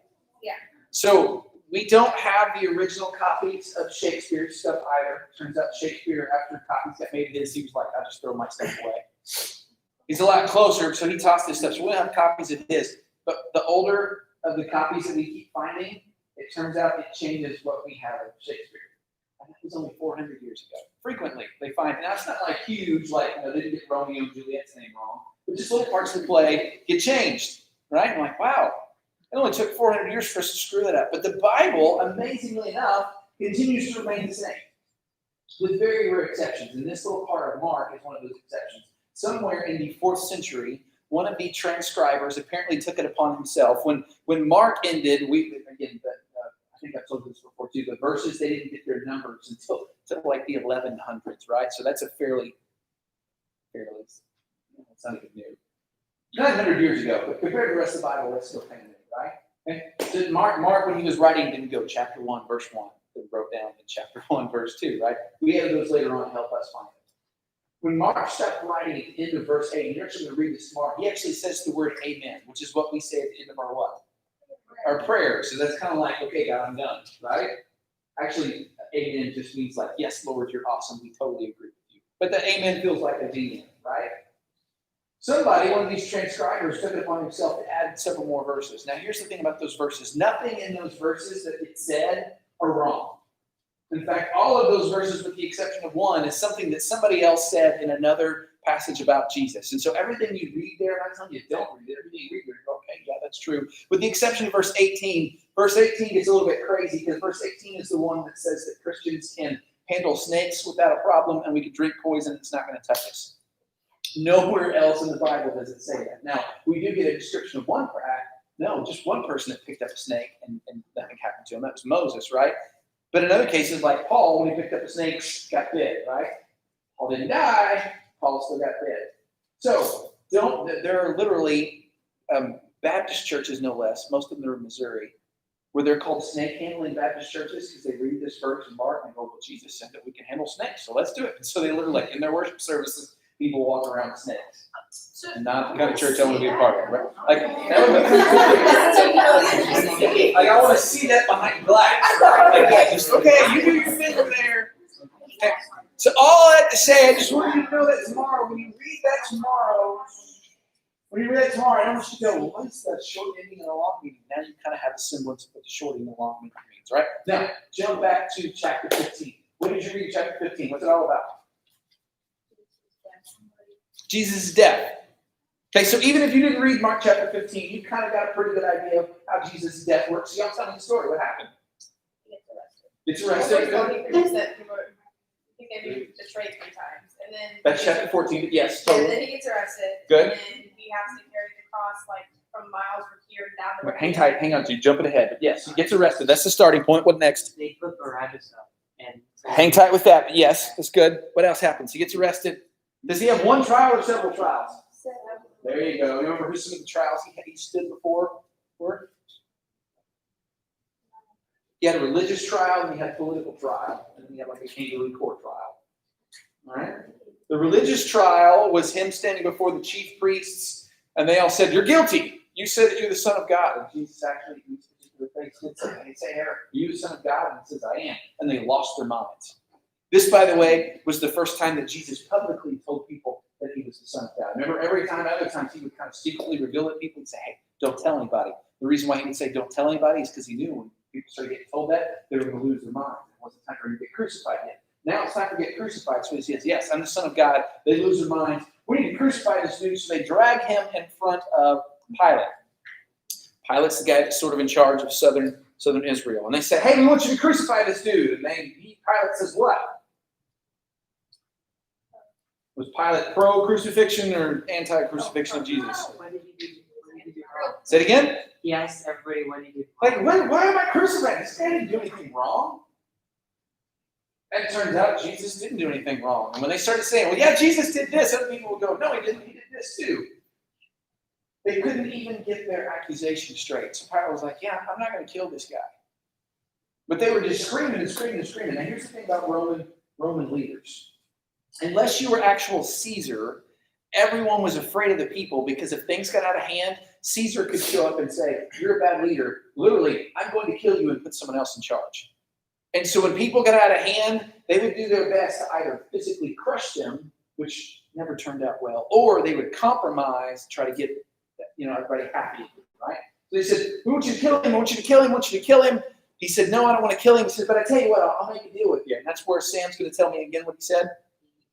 [SPEAKER 4] Yeah.
[SPEAKER 3] So we don't have the original copies of Shakespeare's stuff either. Turns out Shakespeare, after copies got made of his, he was like, I'll just throw my stuff away. He's a lot closer, so he tossed his stuff. So we don't have copies of his. But the older of the copies that we keep finding, it turns out it changes what we have of Shakespeare. And that was only 400 years ago. Frequently, they find, now it's not like huge, like, they didn't get Romeo and Juliet's name wrong, but just little parts of the play get changed, right? I'm like, wow, it only took 400 years for us to screw that up. But the Bible, amazingly enough, continues to remain the same, with very rare exceptions. And this little part of Mark is one of those exceptions. Somewhere in the 4th century, one of the transcribers apparently took it upon himself. When Mark ended, I think I've told you this before too, the verses, they didn't get their numbers until like the 1100s, right? So that's a fairly, it's not even new. 900 years ago, but compared to the rest of the Bible, that's still kind of new, right? Okay? So Mark, when he was writing, didn't go chapter 1, verse 1. He wrote down in chapter 1, verse 2, right? We added those later on to help us find it. When Mark stopped writing at the end of verse 8, and you're actually going to read this tomorrow, he actually says the word amen, which is what we say at the end of our what? Our prayer. So that's kind of like, okay, God, I'm done, right? Actually, amen just means like, yes, Lord, you're awesome. We totally agree with you. But the amen feels like a amen, right? Somebody, one of these transcribers, took it upon himself to add several more verses. Now, here's the thing about those verses. Nothing in those verses that it said are wrong. In fact, all of those verses, with the exception of one, is something that somebody else said in another passage about Jesus. And so everything you read there, I'm not telling you don't read it. Everything you read there, okay, yeah, that's true. With the exception of verse 18. Verse 18 gets a little bit crazy because verse 18 is the one that says that Christians can handle snakes without a problem and we can drink poison and it's not going to touch us. Nowhere else in the Bible does it say that. Now, we do get a description of just one person that picked up a snake and nothing happened to him. That was Moses, right? But in other cases, like Paul, when he picked up a snake, got bit, right? Paul didn't die. Paul still got bit. So there are literally Baptist churches, no less. Most of them are in Missouri, where they're called snake handling Baptist churches because they read this verse in Mark and go, well, Jesus said that we can handle snakes, so let's do it. And so they literally, like in their worship services, people walk around with snakes. Not the kind of church I want to be a part of, right? Like, that would be pretty cool. Like, I want to see that behind glass, right? Like that. Just, okay, you do your thing over there. Okay. So all that to say, I just want you to know that tomorrow, when you read that tomorrow, I want you to go, well, what is that short ending and a long meaning? Now you kind of have a semblance of what the short ending and the long meaning means, right? Now, jump back to chapter 15. What did you read in chapter 15? What's it all about? Jesus' death. Okay, so even if you didn't read Mark chapter 15, you kind of got a pretty good idea of how Jesus' death works. So y'all tell me the story. What happened? He gets arrested.
[SPEAKER 4] He can be betrayed 3 times. And then
[SPEAKER 3] That's chapter 14, but yes.
[SPEAKER 4] And then he gets arrested.
[SPEAKER 3] Good.
[SPEAKER 4] And then he has to carry the cross like from miles from you're down the road.
[SPEAKER 3] Hang tight, hang on to you, jumping ahead. But yes, he gets arrested. That's the starting point. What next?
[SPEAKER 2] They put Barabbas up and
[SPEAKER 3] Hang tight with that. Yes, that's good. What else happens? He gets arrested. Does he have one trial or several trials? There you go. Remember who some of the trials he stood before were? He had a religious trial and he had a political trial. And then he had like a kangaroo court trial. All right? The religious trial was him standing before the chief priests, and they all said, "You're guilty. You said that you're the Son of God." And Jesus actually used the face did say, "They say, are you the Son of God?" And he says, "I am." And they lost their minds. This, by the way, was the first time that Jesus publicly told people that he was the Son of God. Remember, other times, he would kind of secretly reveal it to people and say, "Hey, don't tell anybody." The reason why he would say, "Don't tell anybody," is because he knew when people started getting told that, they were going to lose their mind. It wasn't time for him to get crucified yet. Now it's time to get crucified. So he says, "Yes, I'm the Son of God." They lose their minds. We need to crucify this dude. So they drag him in front of Pilate. Pilate's the guy that's sort of in charge of southern Israel. And they say, "Hey, we want you to crucify this dude." And Pilate says, "What?" Was Pilate pro-crucifixion or anti-crucifixion of Jesus?
[SPEAKER 2] What did he do wrong?
[SPEAKER 3] Say it again.
[SPEAKER 2] He asked everybody what he did.
[SPEAKER 3] Like, why am I crucified? This guy didn't do anything wrong. And it turns out Jesus didn't do anything wrong. And when they started saying, "Well, yeah, Jesus did this," other people would go, "No, he didn't. He did this too." They couldn't even get their accusation straight. So Pilate was like, "Yeah, I'm not going to kill this guy." But they were just screaming and screaming and screaming. Now, here's the thing about Roman leaders. Unless you were actual Caesar, everyone was afraid of the people, because if things got out of hand, Caesar could show up and say, "You're a bad leader. Literally, I'm going to kill you and put someone else in charge." And so when people got out of hand, they would do their best to either physically crush them, which never turned out well, or they would compromise, try to get everybody happy, right? So they said, "We want you to kill him. I want you to kill him. I want you to kill him." He said, "No, I don't want to kill him." He said, "But I tell you what, I'll make a deal with you." And that's where Sam's going to tell me again what he said.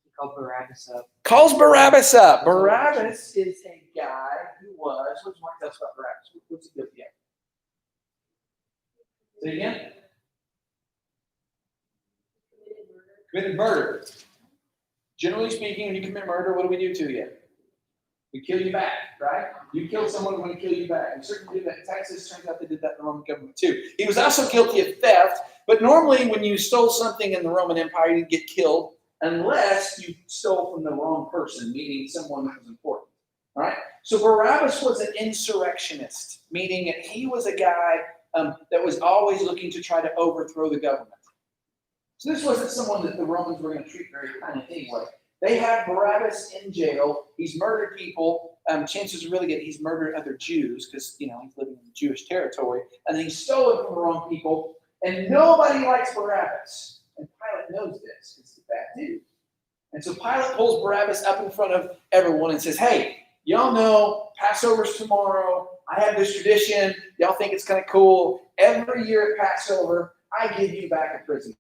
[SPEAKER 2] He called Barabbas up.
[SPEAKER 3] Calls Barabbas up. Barabbas is a guy who was, what's Mark tell us about Barabbas? What's he guilty of? Say it again. Committed murder. Generally speaking, when you commit murder, what do we do to you? We kill you back, right? You kill someone, we're going to kill you back. We certainly do that in Texas. Turns out they did that in the Roman government too. He was also guilty of theft, but normally when you stole something in the Roman Empire, you'd get killed unless you stole from the wrong person, meaning someone that was important, right? So Barabbas was an insurrectionist, meaning he was a guy that was always looking to try to overthrow the government. So this wasn't someone that the Romans were going to treat very kindly anyway. They had Barabbas in jail. He's murdered people. Chances are really good he's murdered other Jews because, he's living in Jewish territory. And then he stole it from the wrong people. And nobody likes Barabbas. And Pilate knows this because he's a bad dude. And so Pilate pulls Barabbas up in front of everyone and says, "Hey, y'all know Passover's tomorrow. I have this tradition. Y'all think it's kind of cool. Every year at Passover, I give you back a prisoner."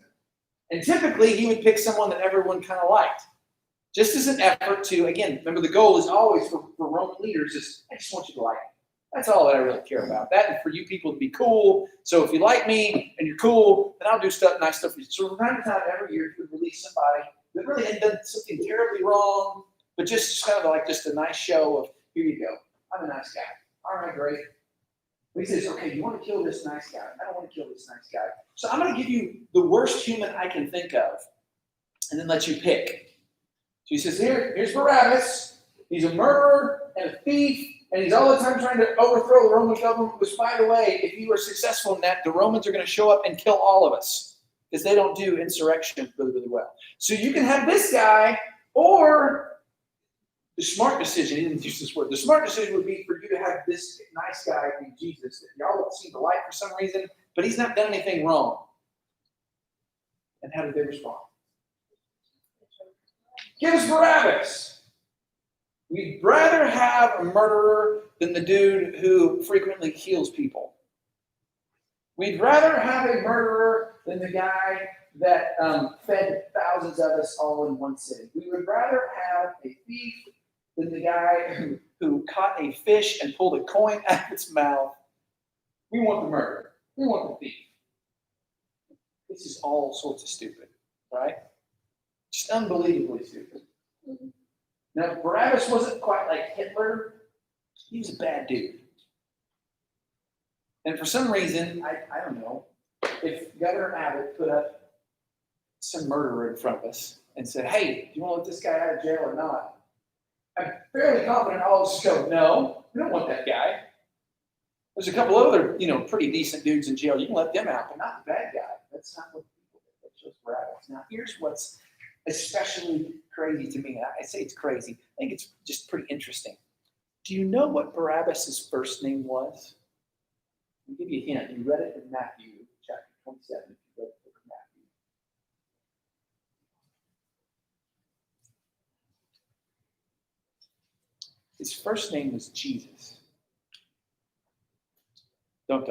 [SPEAKER 3] And typically, he would pick someone that everyone kind of liked. Just as an effort to, again, remember the goal is always for Roman leaders is, I just want you to like me. That's all that I really care about. That and for you people to be cool. So if you like me and you're cool, then I'll do nice stuff for you. So from time to time, every year, he would release somebody that really had done something terribly wrong, but just kind of like just a nice show of, "Here you go. I'm a nice guy. All right, great." But he says, "Okay, you want to kill this nice guy? I don't want to kill this nice guy. So I'm going to give you the worst human I can think of and then let you pick." So he says, here's Barabbas. He's a murderer and a thief, and he's all the time trying to overthrow the Roman government, which, by the way, if you are successful in that, the Romans are going to show up and kill all of us because they don't do insurrection really, really well. So you can have this guy, or the smart decision, he didn't use this word, the smart decision would be for you to have this nice guy be Jesus that y'all don't seem to like for some reason, but he's not done anything wrong. And how did they respond? "Give us Barabbas. We'd rather have a murderer than the dude who frequently heals people. We'd rather have a murderer than the guy that fed thousands of us all in one sitting. We would rather have a thief than the guy who caught a fish and pulled a coin out of its mouth. We want the murderer. We want the thief." This is all sorts of stupid, right? Just unbelievably stupid. Now, Barabbas wasn't quite like Hitler. He was a bad dude. And for some reason, I don't know, if Governor Abbott put up some murderer in front of us and said, hey, do you want to let this guy out of jail or not? I'm fairly confident all of us go, no, we don't want that guy. There's a couple other, pretty decent dudes in jail. You can let them out, but not the bad guy. That's not what people do. That's just Barabbas. Now, here's what's especially crazy to me. I say it's crazy. I think it's just pretty interesting. Do you know what Barabbas' first name was? I'll give you a hint. You read it in Matthew chapter 27. If you read the book of Matthew. His first name was Jesus. Don't.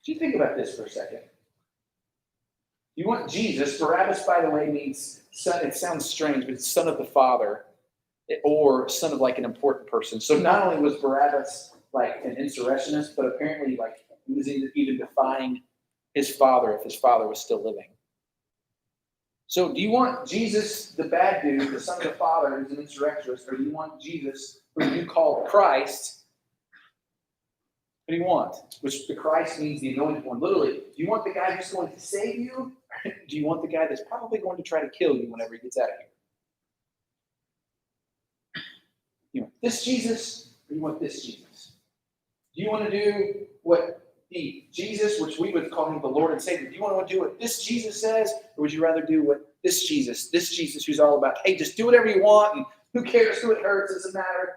[SPEAKER 3] You think about this for a second. You want Jesus. Barabbas, by the way, means son. It sounds strange, but it's son of the Father, or son of like an important person. So not only was Barabbas like an insurrectionist, but apparently like he was even defying his father if his father was still living. So do you want Jesus, the bad dude, the son of the Father, who's an insurrectionist, or do you want Jesus, who you call Christ? What do you want? Which the Christ means the anointed one. Literally, do you want the guy who's going to save you? Or do you want the guy that's probably going to try to kill you whenever he gets out of here? You want this Jesus, or you want this Jesus? Do you want to do what the Jesus, which we would call him the Lord and Savior, do you want to do what this Jesus says, or would you rather do what this Jesus who's all about, hey, just do whatever you want, and who cares who it hurts, it doesn't matter.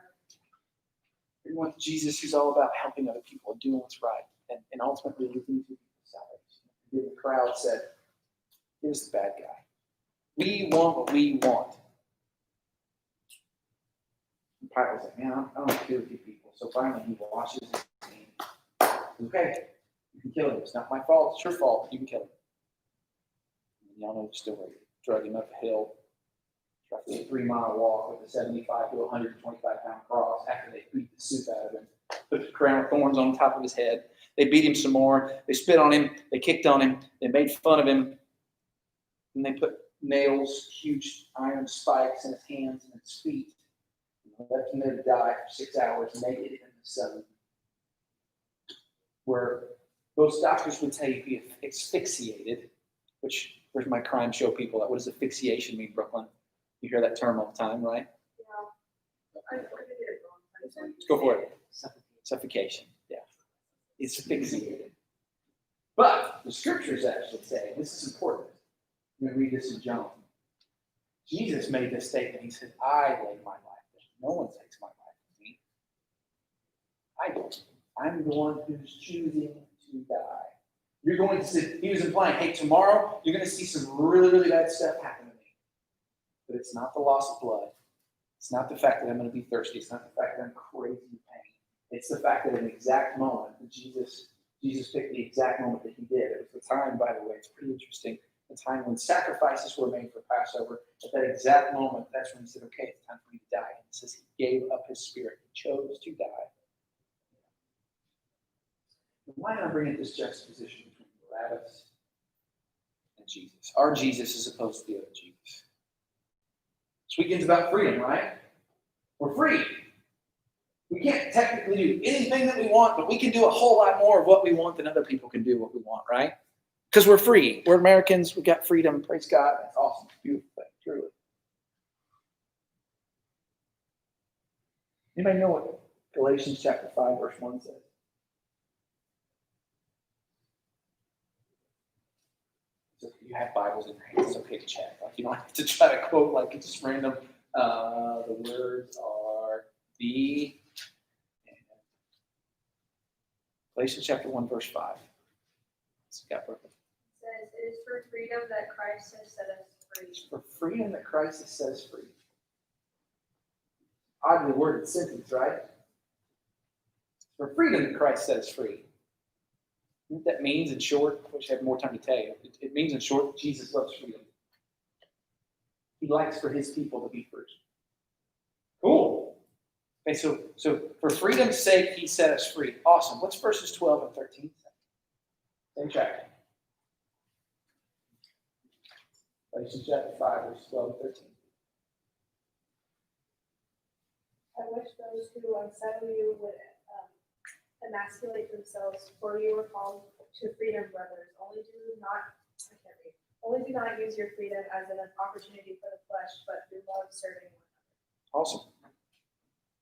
[SPEAKER 3] We want Jesus who's all about helping other people and doing what's right, and ultimately leading people's salvation. And the crowd said, here's the bad guy. We want what we want. And Pilate was like, man, I don't have to do with you people. So finally he washes his hands. Okay, you can kill him. It's not my fault. It's your fault. You can kill him. And y'all know the story. Drug him up a hill. Roughly a 3-mile walk with a 75 to 125-pound cross after they beat the soup out of him. Put the crown of thorns on top of his head. They beat him some more. They spit on him. They kicked on him. They made fun of him. And they put nails, huge iron spikes in his hands and his feet. And left him there to die for 6 hours naked in the sun. Where most doctors would tell you he asphyxiated, which, where's my crime show people? What does asphyxiation mean, Brooklyn? You hear that term all the time, right?
[SPEAKER 4] Yeah.
[SPEAKER 3] Let's go for it. Suffocation. Yeah. It's asphyxiated. But the scriptures actually say, and this is important. I'm going to read this in John. Jesus made this statement. He said, I lay my life down. No one takes my life from me. I don't. I'm the one who's choosing to die. You're going to see, he was implying, hey, tomorrow you're going to see some really, really bad stuff happen to me. But it's not the loss of blood. It's not the fact that I'm going to be thirsty. It's not the fact that I'm crazy in pain. It's the fact that in the exact moment that Jesus picked the exact moment that he did. It was the time, by the way, it's pretty interesting, the time when sacrifices were made for Passover. At that exact moment, that's when he said, okay, it's time for me to die. And it says he gave up his spirit. He chose to die. And why am I bringing this juxtaposition between Barabbas and Jesus? Our Jesus is opposed to the other Jesus. This weekend's about freedom, right? We're free. We can't technically do anything that we want, but we can do a whole lot more of what we want than other people can do what we want, right? Because we're free. We're Americans. We got freedom. Praise God. That's awesome. It's beautiful thing, truly. Anybody know what Galatians chapter 5, verse 1 says? So you have Bibles in your hands. It's okay to check. Like, you don't have to try to quote like it's just random. The words are the Galatians chapter 1, verse 5. Scott Brooklyn.
[SPEAKER 4] It says, it is for freedom that Christ has set us free.
[SPEAKER 3] It's for freedom that Christ has set us free. Oddly worded sentence, right? It's for freedom that Christ set us free. What that means in short, I wish I had more time to tell you. It means in short that Jesus loves freedom. He likes for his people to be free. Cool. Okay, so for freedom's sake, he set us free. Awesome. What's verses 12 and 13 say? Same chapter. Galatians chapter 5, verses 12 and 13.
[SPEAKER 4] I wish those who unsettle you would
[SPEAKER 9] emasculate themselves, for you were called to freedom, brothers. Only do not use your freedom as an opportunity for the flesh, but through love serving one another.
[SPEAKER 3] Awesome.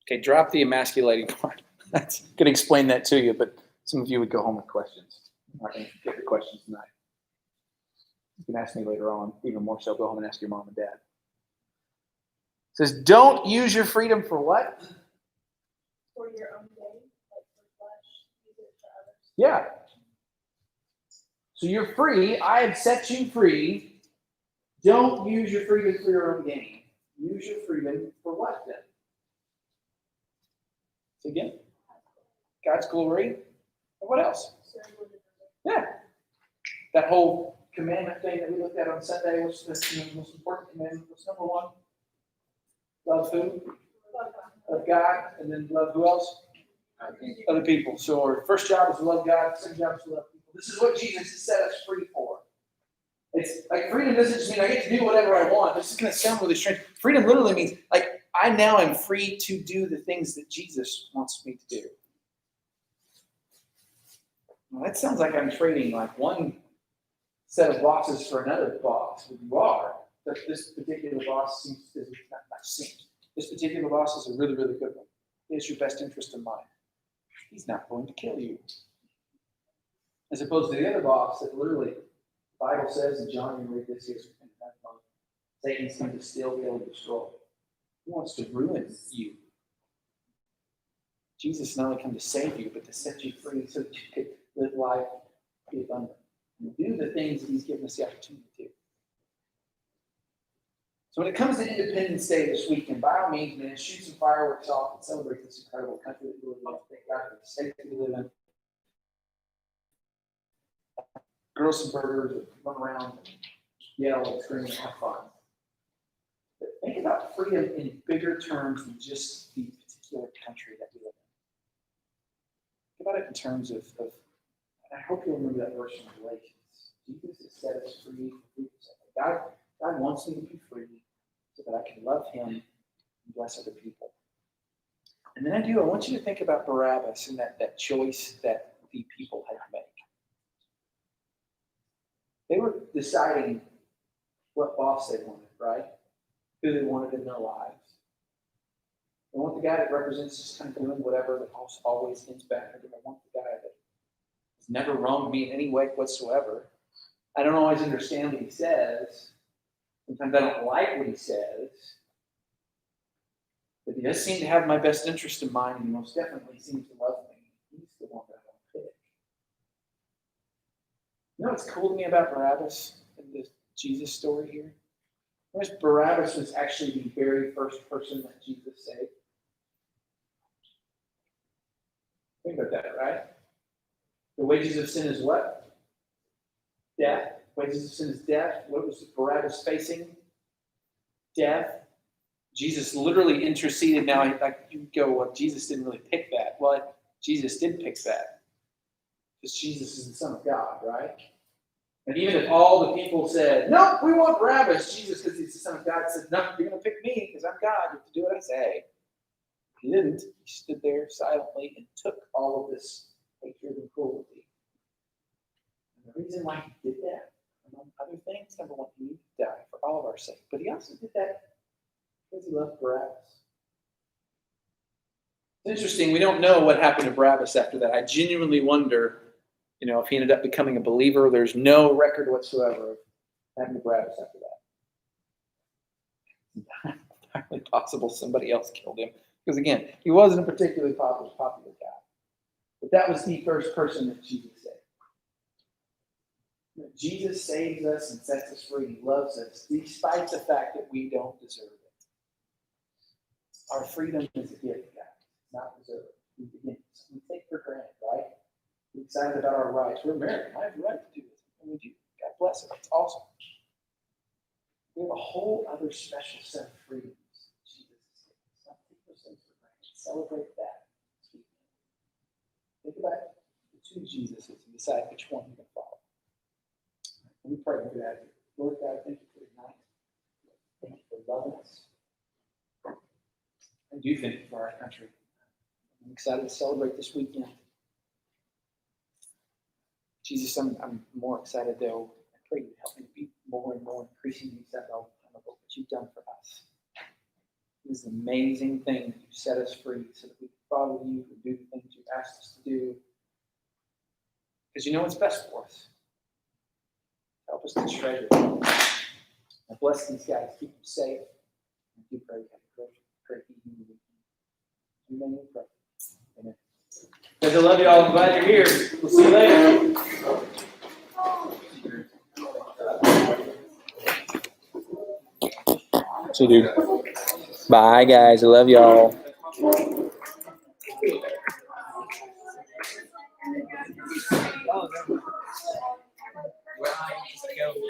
[SPEAKER 3] Okay, drop the emasculating part. That's going to explain that to you, but some of you would go home with questions. I'm not going to get the questions tonight. You can ask me later on. Even more so, go home and ask your mom and dad. It says, don't use your freedom for what?
[SPEAKER 9] For your own gain, like for flesh, use it for others.
[SPEAKER 3] Yeah. So you're free. I have set you free. Don't use your freedom for your own gain. Use your freedom for what then? So again, God's glory. And what else? Yeah. That whole commandment thing that we looked at on Sunday, what's the most important commandment? What's number one? Love who? Love God. And then love who else? Other people. So our first job is to love God. Second job is to love people. This is what Jesus has set us free for. It's like freedom doesn't just mean I get to do whatever I want. This is going to sound really strange. Freedom literally means like I now am free to do the things that Jesus wants me to do. Well, that sounds like I'm trading like one set of bosses for another boss. But you are. But this particular boss seems to not seems. This particular boss is a really, really good one. He has your best interest in mind. He's not going to kill you. As opposed to the other boss that literally, the Bible says, and John, you read this here, Satan's come to steal, kill, and destroy. He wants to ruin you. Jesus not only come to save you, but to set you free so that you could live life, be abundant, and do the things that he's given us the opportunity to do. So when it comes to Independence Day this weekend, by all means, man, shoot some fireworks off and celebrate this incredible country that we live in. Thank God for the state that we live in. Grill some burgers, run around, yell and scream and have fun. But think about freedom in bigger terms than just the particular country that we live in. Think about it in terms of and I hope you'll remember that verse from Galatians. Jesus has set us free from freedom. God wants me to be free so that I can love him and bless other people. And then I want you to think about Barabbas and that choice that the people had to make. They were deciding what boss they wanted, right? Who they wanted in their lives. They want the guy that represents just kind of doing whatever the house always ends back. I want the guy that has never wronged me in any way whatsoever. I don't always understand what he says. Sometimes I don't like what he says. But he does seem to have my best interest in mind, and he most definitely seems to love me. He's the one that I want to pick. You know what's cool to me about Barabbas in the Jesus story here? Notice Barabbas was actually the very first person that Jesus saved. Think about that, right? The wages of sin is what? Death. Wages of sin is death. What was Barabbas facing? Death. Jesus literally interceded. Now, like you go, well, Jesus didn't really pick that. Well, Jesus did pick that. Because Jesus is the Son of God, right? And even if all the people said, no, we want Barabbas, Jesus, because he's the Son of God, said, no, you're going to pick me because I'm God. You have to do what I say. He didn't. He stood there silently and took all of this hatred and cruelty. And the reason why he did that, among other things, number one, he needed to die for all of our sake. But he also did that because he loved Barabbas. It's interesting. We don't know what happened to Barabbas after that. I genuinely wonder, if he ended up becoming a believer. There's no record whatsoever of having Barabbas after that. Entirely possible somebody else killed him. Because again, he wasn't a particularly popular guy. But that was the first person that Jesus saved. Jesus saves us and sets us free. He loves us, despite the fact that we don't deserve it. Our freedom is a gift, guys. It's not deserved. We take for granted, right? We're excited about our rights. We're American. I have the right to do this. And we do. God bless us. It's awesome. We have a whole other special set of freedoms. Jesus is not take those things for granted. Celebrate that. Think about the two Jesuses and decide which one you're going to follow. Let me pray for that. Lord God, thank you for your night. Thank you for loving us. I do thank you for our country. I'm excited to celebrate this weekend. Jesus, I'm more excited though. I pray you help me to be more and more increasingly excited about what you've done for us. It is an amazing thing that you set us free so that we can follow you and do the things you asked us to do. Because you know what's best for us. Help us to treasure it. And bless these guys, keep them safe. And do pray, pray you. In your name we pray. Amen. Guys, I love you all. I'm glad you're here. We'll see you later. So, dude. Bye, guys. I love y'all.